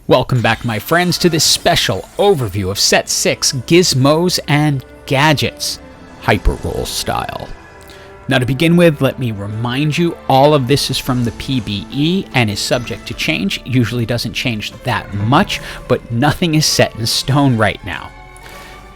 Welcome back, my friends, to this special overview of Set 6 Gizmos and Gadgets, Hyper Roll style. Now to begin with, let me remind you, all of this is from the PBE and is subject to change. It usually doesn't change that much, but nothing is set in stone right now.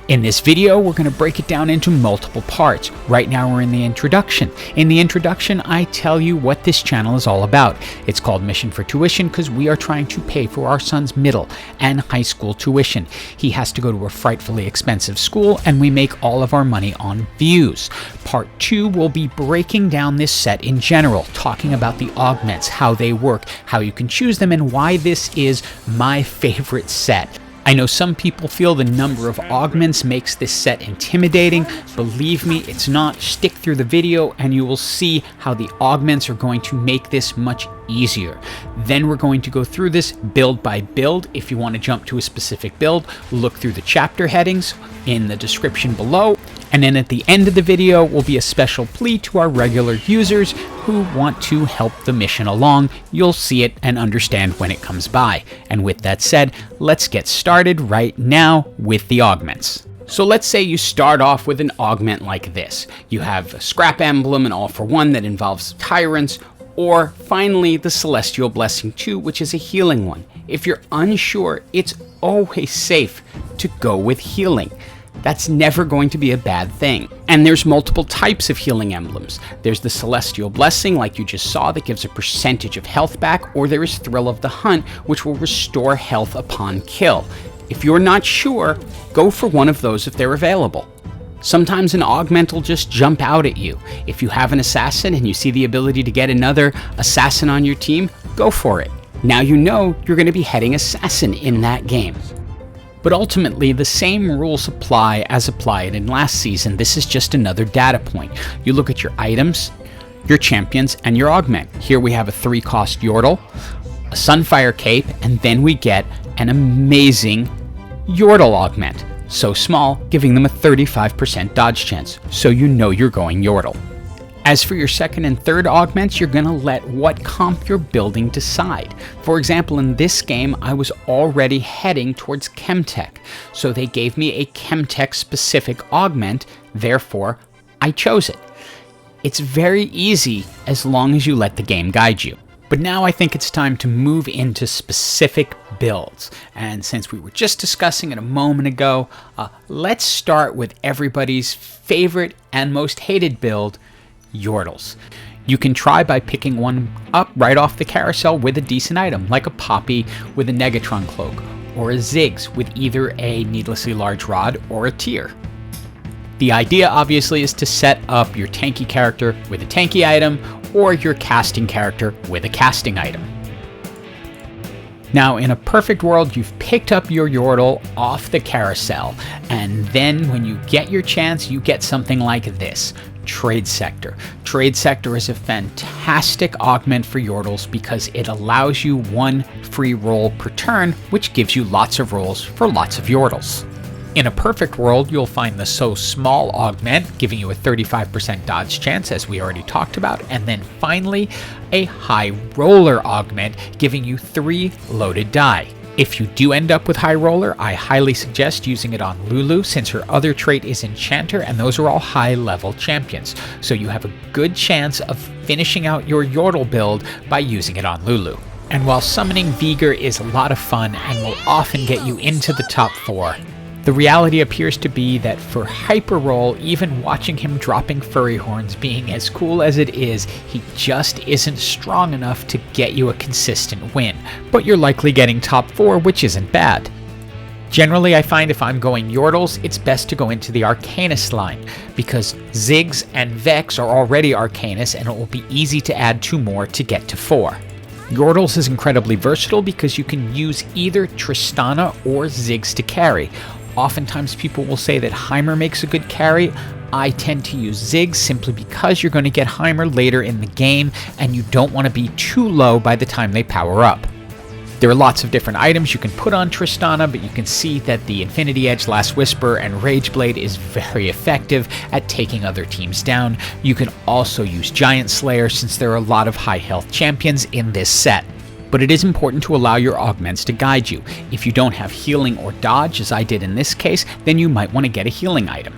In this video, we're going to break it down into multiple parts. Right now we're in the introduction. In the introduction, I tell you what this channel is all about. It's called Mission for Tuition because we are trying to pay for our son's middle and high school tuition. He has to go to a frightfully expensive school, and we make all of our money on views. Part 2 will be breaking down this set in general, talking about the augments, how they work, how you can choose them, and why this is my favorite set. I know some people feel the number of augments makes this set intimidating. Believe me, it's not. Stick through the video and you will see how the augments are going to make this much easier. Then we're going to go through this build by build. If you want to jump to a specific build, look through the chapter headings in the description below. And then at the end of the video will be a special plea to our regular users who want to help the mission along. You'll see it and understand when it comes by. And with that said, let's get started right now with the augments. So let's say you start off with an augment like this. You have a scrap emblem, an all for one that involves tyrants, or finally the Celestial Blessing 2, which is a healing one. If you're unsure, it's always safe to go with healing. That's never going to be a bad thing. And there's multiple types of healing emblems. There's the Celestial Blessing, like you just saw, that gives a percentage of health back, or there is Thrill of the Hunt, which will restore health upon kill. If you're not sure, go for one of those if they're available. Sometimes an augment will just jump out at you. If you have an assassin and you see the ability to get another assassin on your team, go for it. Now you know you're going to be heading assassin in that game. But ultimately, the same rules apply as applied in last season. This is just another data point. You look at your items, your champions, and your augment. Here we have a 3-cost Yordle, a Sunfire Cape, and then we get an amazing Yordle augment. So small, giving them a 35% dodge chance, so you know you're going Yordle. As for your second and third augments, you're going to let what comp you're building decide. For example, in this game, I was already heading towards Chemtech, so they gave me a Chemtech specific augment, therefore I chose it. It's very easy as long as you let the game guide you. But now I think it's time to move into specific builds. And since we were just discussing it a moment ago, let's start with everybody's favorite and most hated build, Yordles. You can try by picking one up right off the carousel with a decent item, like a Poppy with a Negatron Cloak, or a Ziggs with either a needlessly large rod or a Tear. The idea obviously is to set up your tanky character with a tanky item, or your casting character with a casting item. Now, in a perfect world, you've picked up your Yordle off the carousel, and then when you get your chance, you get something like this. Trade Sector. Trade Sector is a fantastic augment for Yordles because it allows you one free roll per turn, which gives you lots of rolls for lots of Yordles. In a perfect world, you'll find the So Small augment, giving you a 35% dodge chance, as we already talked about, and then finally, a High Roller augment, giving you 3 loaded die. If you do end up with High Roller, I highly suggest using it on Lulu, since her other trait is Enchanter, and those are all high-level champions. So you have a good chance of finishing out your Yordle build by using it on Lulu. And while summoning veigar is a lot of fun and will often get you into the top 4, the reality appears to be that for Hyper Roll, even watching him dropping furry horns being as cool as it is, he just isn't strong enough to get you a consistent win. But you're likely getting top 4, which isn't bad. Generally, I find if I'm going Yordles, it's best to go into the Arcanist line, because Ziggs and Vex are already Arcanist, and it will be easy to add 2 more to get to 4. Yordles is incredibly versatile because you can use either Tristana or Ziggs to carry. Oftentimes people will say that Heimer makes a good carry. I tend to use Ziggs simply because you're going to get Heimer later in the game and you don't want to be too low by the time they power up. There are lots of different items you can put on Tristana, but you can see that the Infinity Edge, Last Whisper, and Rageblade is very effective at taking other teams down. You can also use Giant Slayer since there are a lot of high health champions in this set. But it is important to allow your augments to guide you. If you don't have healing or dodge, as I did in this case, then you might want to get a healing item.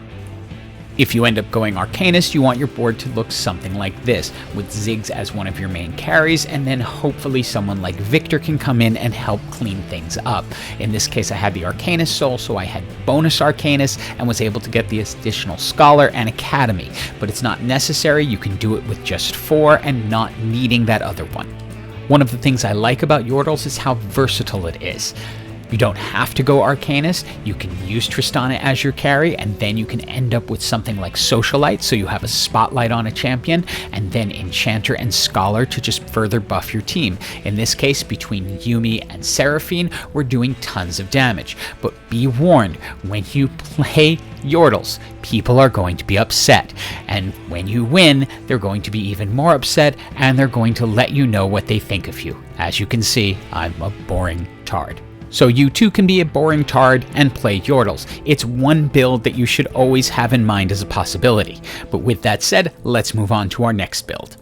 If you end up going Arcanist, you want your board to look something like this, with Ziggs as one of your main carries, and then hopefully someone like Victor can come in and help clean things up. In this case, I had the Arcanist Soul, so I had bonus Arcanist and was able to get the additional Scholar and Academy, but it's not necessary. You can do it with just 4 and not needing that other one. One of the things I like about Yordles is how versatile it is. You don't have to go Arcanist, you can use Tristana as your carry, and then you can end up with something like Socialite, so you have a spotlight on a champion, and then Enchanter and Scholar to just further buff your team. In this case, between Yuumi and Seraphine, we're doing tons of damage. But be warned, when you play Yordles, people are going to be upset, and when you win, they're going to be even more upset, and they're going to let you know what they think of you. As you can see, I'm a boring tard. So you too can be a boring tard and play Yordles. It's one build that you should always have in mind as a possibility. But with that said, let's move on to our next build.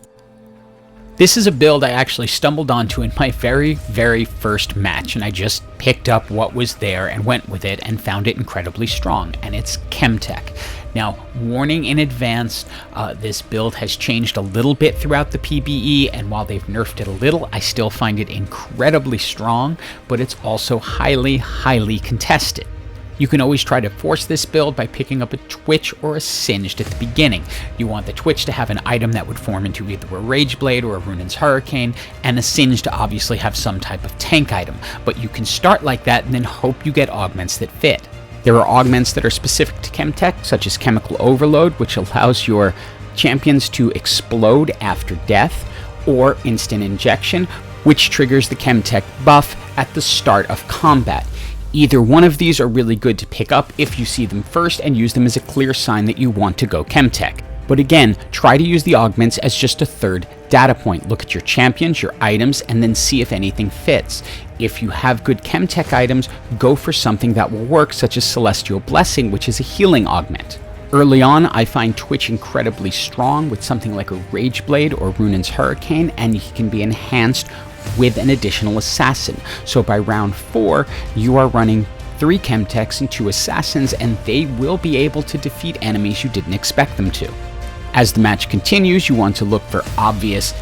This is a build I actually stumbled onto in my very first match, and I just picked up what was there and went with it and found it incredibly strong, and it's Chemtech. Now, warning in advance, this build has changed a little bit throughout the PBE, and while they've nerfed it a little, I still find it incredibly strong, but it's also highly contested. You can always try to force this build by picking up a Twitch or a Singed at the beginning. You want the Twitch to have an item that would form into either a Rage Blade or a Runin's Hurricane, and a Singed to obviously have some type of tank item, but you can start like that and then hope you get augments that fit. There are augments that are specific to Chemtech, such as Chemical Overload, which allows your champions to explode after death, or Instant Injection, which triggers the Chemtech buff at the start of combat. Either one of these are really good to pick up if you see them first and use them as a clear sign that you want to go Chemtech. But again, try to use the augments as just a third data point. Look at your champions, your items, and then see if anything fits. If you have good Chemtech items, go for something that will work, such as Celestial Blessing, which is a healing augment. Early on, I find Twitch incredibly strong with something like a Rage Blade or Runin's Hurricane, and he can be enhanced with an additional assassin. So by round 4, you are running 3 Chemtechs and 2 assassins, and they will be able to defeat enemies you didn't expect them to. As the match continues, you want to look for obvious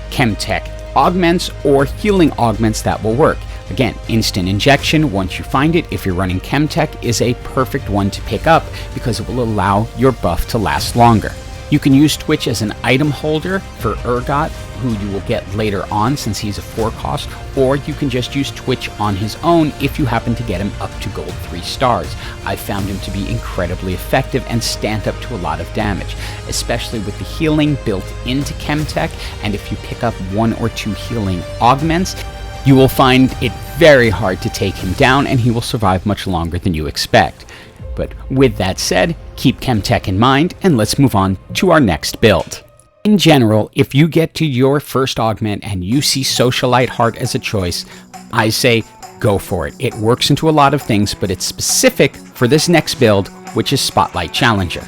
Chemtech augments or healing augments that will work. Again, Instant Injection, once you find it, if you're running Chemtech, is a perfect one to pick up because it will allow your buff to last longer. You can use Twitch as an item holder for Urgot, who you will get later on since he's a 4 cost, or you can just use Twitch on his own if you happen to get him up to gold 3 stars. I found him to be incredibly effective and stand up to a lot of damage, especially with the healing built into Chemtech, and if you pick up 1 or 2 healing augments, you will find it very hard to take him down, and he will survive much longer than you expect. But with that said, keep Chemtech in mind, and let's move on to our next build. In general, if you get to your first augment and you see Socialite Heart as a choice, I say go for it. It works into a lot of things, but it's specific for this next build, which is Spotlight Challenger.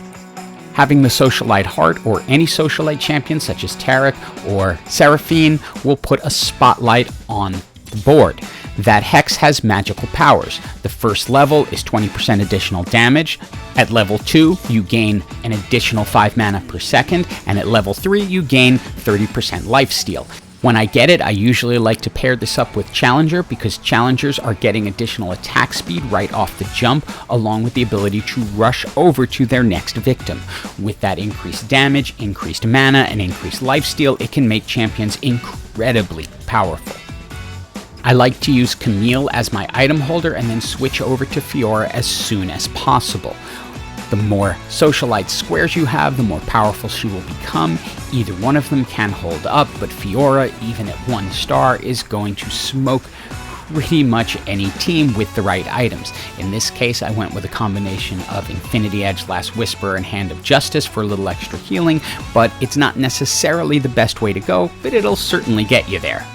Having the Socialite Heart or any Socialite champion such as Tarek or Seraphine will put a spotlight on the board. That Hex has magical powers. The first level is 20% additional damage. At level 2, you gain an additional 5 mana per second, and at level 3, you gain 30% lifesteal. When I get it, I usually like to pair this up with Challenger because Challengers are getting additional attack speed right off the jump, along with the ability to rush over to their next victim. With that increased damage, increased mana, and increased lifesteal, it can make champions incredibly powerful. I like to use Camille as my item holder and then switch over to Fiora as soon as possible. The more Socialite squares you have, the more powerful she will become. Either one of them can hold up, but Fiora, even at 1 star, is going to smoke pretty much any team with the right items. In this case, I went with a combination of Infinity Edge, Last Whisper, and Hand of Justice for a little extra healing, but it's not necessarily the best way to go, but it'll certainly get you there.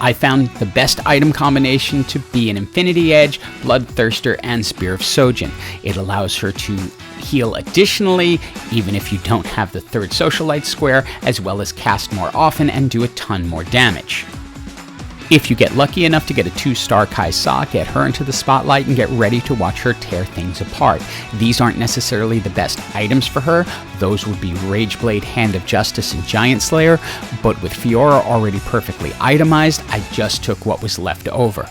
I found the best item combination to be an Infinity Edge, Bloodthirster, and Spear of Sojin. It allows her to heal additionally, even if you don't have the 3rd Socialite square, as well as cast more often and do a ton more damage. If you get lucky enough to get a 2-star Kaisa, get her into the spotlight and get ready to watch her tear things apart. These aren't necessarily the best items for her. Those would be Rageblade, Hand of Justice, and Giant Slayer, but with Fiora already perfectly itemized, I just took what was left over.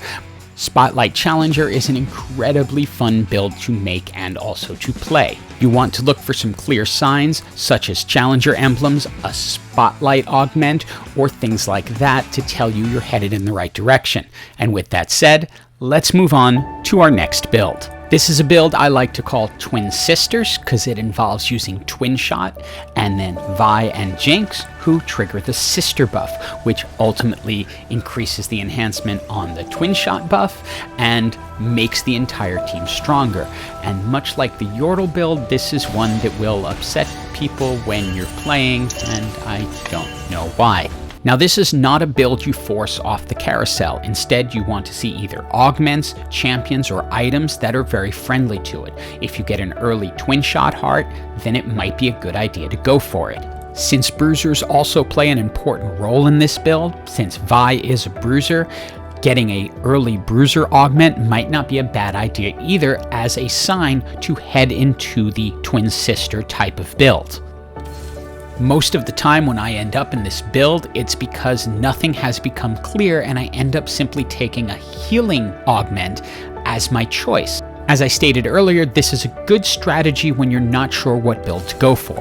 Spotlight Challenger is an incredibly fun build to make and also to play. You want to look for some clear signs, such as Challenger emblems, a Spotlight augment, or things like that to tell you you're headed in the right direction. And with that said, let's move on to our next build. This is a build I like to call Twin Sisters because it involves using Twinshot and then Vi and Jinx, who trigger the sister buff, which ultimately increases the enhancement on the Twinshot buff and makes the entire team stronger. And much like the Yordle build, this is one that will upset people when you're playing, and I don't know why. Now, this is not a build you force off the carousel. Instead, you want to see either augments, champions, or items that are very friendly to it. If you get an early Twinshot heart, then it might be a good idea to go for it. Since bruisers also play an important role in this build, since Vi is a bruiser, getting an early bruiser augment might not be a bad idea either, as a sign to head into the twin sister type of build. Most of the time when I end up in this build, it's because nothing has become clear and I end up simply taking a healing augment as my choice. As I stated earlier, this is a good strategy when you're not sure what build to go for.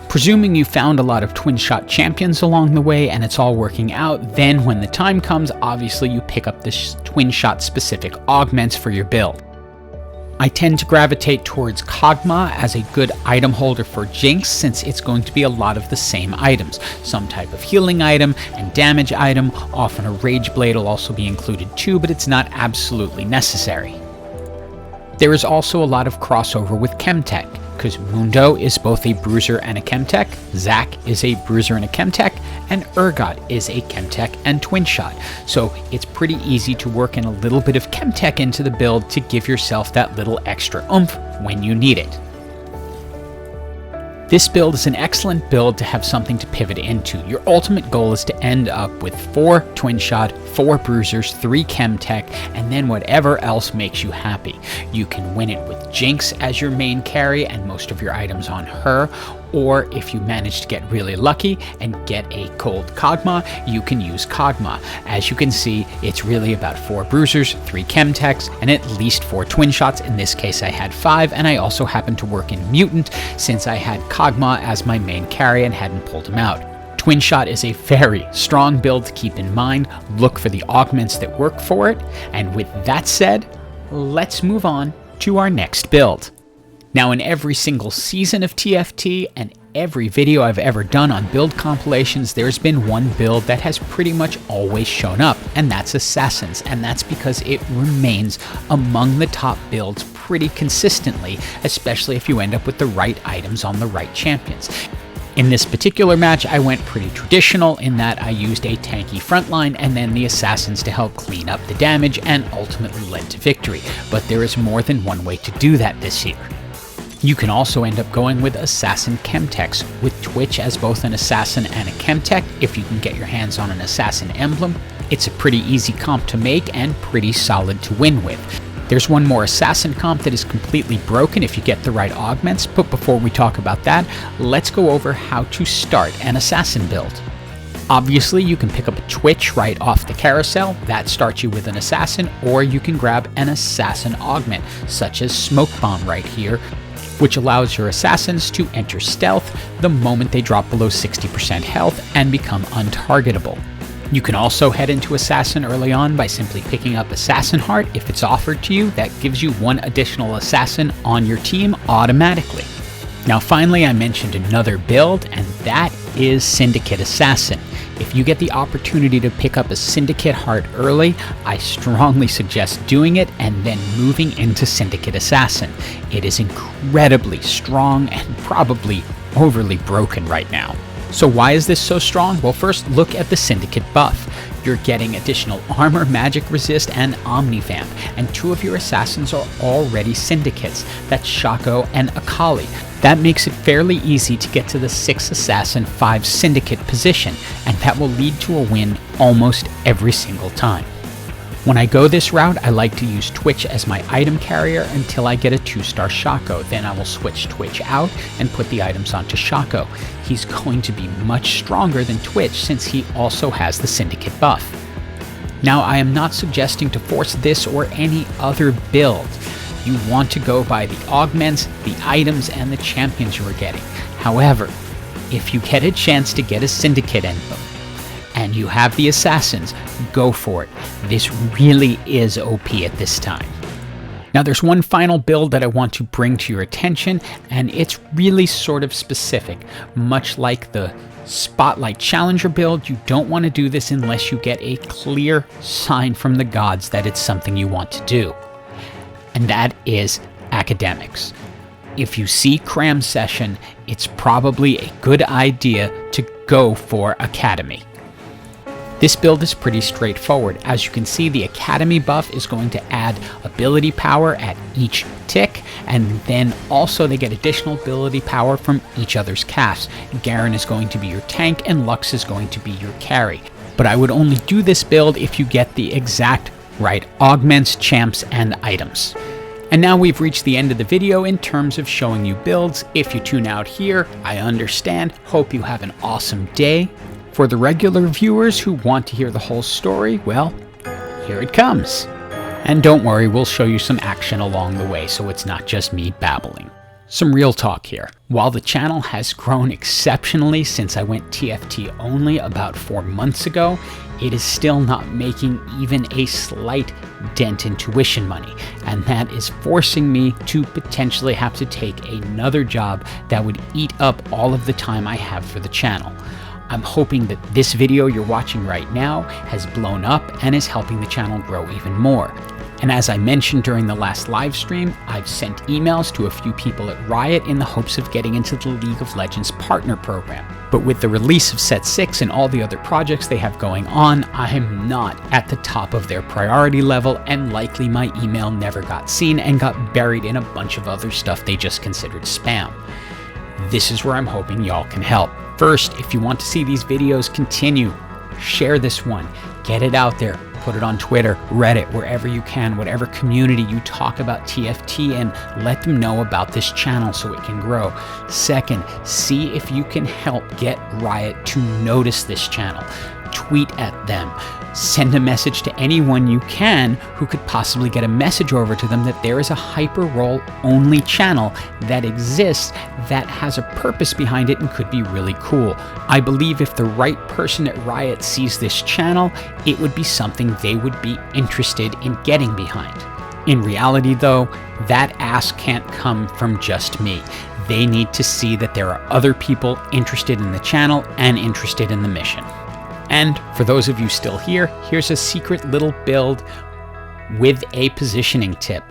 Presuming you found a lot of Twinshot champions along the way and it's all working out, then when the time comes, obviously you pick up the Twinshot specific augments for your build. I tend to gravitate towards Kog'Maw as a good item holder for Jinx, since it's going to be a lot of the same items. Some type of healing item and damage item, often a Rageblade will also be included too, but it's not absolutely necessary. There is also a lot of crossover with Chemtech, because Mundo is both a bruiser and a Chemtech, Zac is a bruiser and a Chemtech, and Urgot is a Chemtech and Twinshot. So it's pretty easy to work in a little bit of Chemtech into the build to give yourself that little extra oomph when you need it. This build is an excellent build to have something to pivot into. Your ultimate goal is to end up with 4 Twinshot, 4 bruisers, 3 Chemtech, and then whatever else makes you happy. You can win it with Jinx as your main carry and most of your items on her, or if you manage to get really lucky and get a cold Kog'Maw, you can use Kog'Maw. As you can see, it's really about 4 bruisers, 3 Chemtechs, and at least 4 Twinshots. In this case I had 5, and I also happened to work in Mutant since I had Kog'Maw as my main carry and hadn't pulled him out. Twinshot is a very strong build to keep in mind. Look for the augments that work for it, and with that said, let's move on to our next build. Now, in every single season of TFT and every video I've ever done on build compilations, there's been one build that has pretty much always shown up, and that's Assassins, and that's because it remains among the top builds pretty consistently, especially if you end up with the right items on the right champions. In this particular match, I went pretty traditional in that I used a tanky frontline and then the assassins to help clean up the damage and ultimately led to victory. But there is more than one way to do that this year. You can also end up going with Assassin Chemtechs, with Twitch as both an Assassin and a Chemtech if you can get your hands on an Assassin emblem. It's a pretty easy comp to make and pretty solid to win with. There's one more Assassin comp that is completely broken if you get the right augments, but before we talk about that, let's go over how to start an Assassin build. Obviously, you can pick up a Twitch right off the carousel, that starts you with an Assassin, or you can grab an Assassin augment, such as Smoke Bomb right here, which allows your assassins to enter stealth the moment they drop below 60% health and become untargetable. You can also head into Assassin early on by simply picking up Assassin Heart if it's offered to you. That gives you one additional Assassin on your team automatically. Now finally, I mentioned another build, and that is Syndicate Assassin. If you get the opportunity to pick up a Syndicate Heart early, I strongly suggest doing it and then moving into Syndicate Assassin. It is incredibly strong and probably overly broken right now. So why is this so strong? Well, first look at the Syndicate buff. You're getting additional armor, magic resist, and omnivamp, and 2 of your assassins are already syndicates. That's Shaco and Akali. That makes it fairly easy to get to the 6 Assassin 5 Syndicate position, and that will lead to a win almost every single time. When I go this route, I like to use Twitch as my item carrier until I get a 2-star Shaco. Then I will switch Twitch out and put the items onto Shaco. He's going to be much stronger than Twitch since he also has the Syndicate buff. Now, I am not suggesting to force this or any other build. You want to go by the augments, the items, and the champions you are getting. However, if you get a chance to get a Syndicate emblem, and you have the assassins, go for it. This really is OP at this time. Now there's one final build that I want to bring to your attention, and it's really sort of specific. Much like the Spotlight Challenger build, you don't want to do this unless you get a clear sign from the gods that it's something you want to do. And that is academics. If you see cram session, it's probably a good idea to go for academy. This build is pretty straightforward. As you can see, the Academy buff is going to add ability power at each tick, and then also they get additional ability power from each other's casts. Garen is going to be your tank, and Lux is going to be your carry. But I would only do this build if you get the exact right augments, champs, and items. And now we've reached the end of the video in terms of showing you builds. If you tune out here, I understand. Hope you have an awesome day. For the regular viewers who want to hear the whole story, well, here it comes. And don't worry, we'll show you some action along the way, so it's not just me babbling. Some real talk here. While the channel has grown exceptionally since I went TFT only about 4 months ago, it is still not making even a slight dent in tuition money, and that is forcing me to potentially have to take another job that would eat up all of the time I have for the channel. I'm hoping that this video you're watching right now has blown up and is helping the channel grow even more. And as I mentioned during the last live stream, I've sent emails to a few people at Riot in the hopes of getting into the League of Legends partner program. But with the release of Set 6 and all the other projects they have going on, I'm not at the top of their priority level, and likely my email never got seen and got buried in a bunch of other stuff they just considered spam. This is where I'm hoping y'all can help. First, if you want to see these videos continue, share this one, get it out there, put it on Twitter, Reddit, wherever you can, whatever community you talk about TFT in, let them know about this channel so it can grow. Second, see if you can help get Riot to notice this channel. Tweet at them. Send a message to anyone you can who could possibly get a message over to them that there is a hyper role only channel that exists that has a purpose behind it and could be really cool. I believe if the right person at Riot sees this channel, it would be something they would be interested in getting behind. In reality though, that ask can't come from just me. They need to see that there are other people interested in the channel and interested in the mission. And for those of you still here, here's a secret little build with a positioning tip.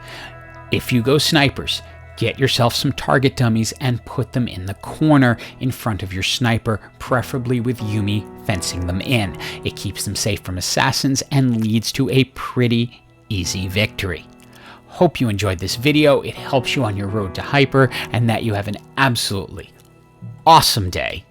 If you go snipers, get yourself some target dummies and put them in the corner in front of your sniper, preferably with Yuumi fencing them in. It keeps them safe from assassins and leads to a pretty easy victory. Hope you enjoyed this video. It helps you on your road to hyper, and that you have an absolutely awesome day.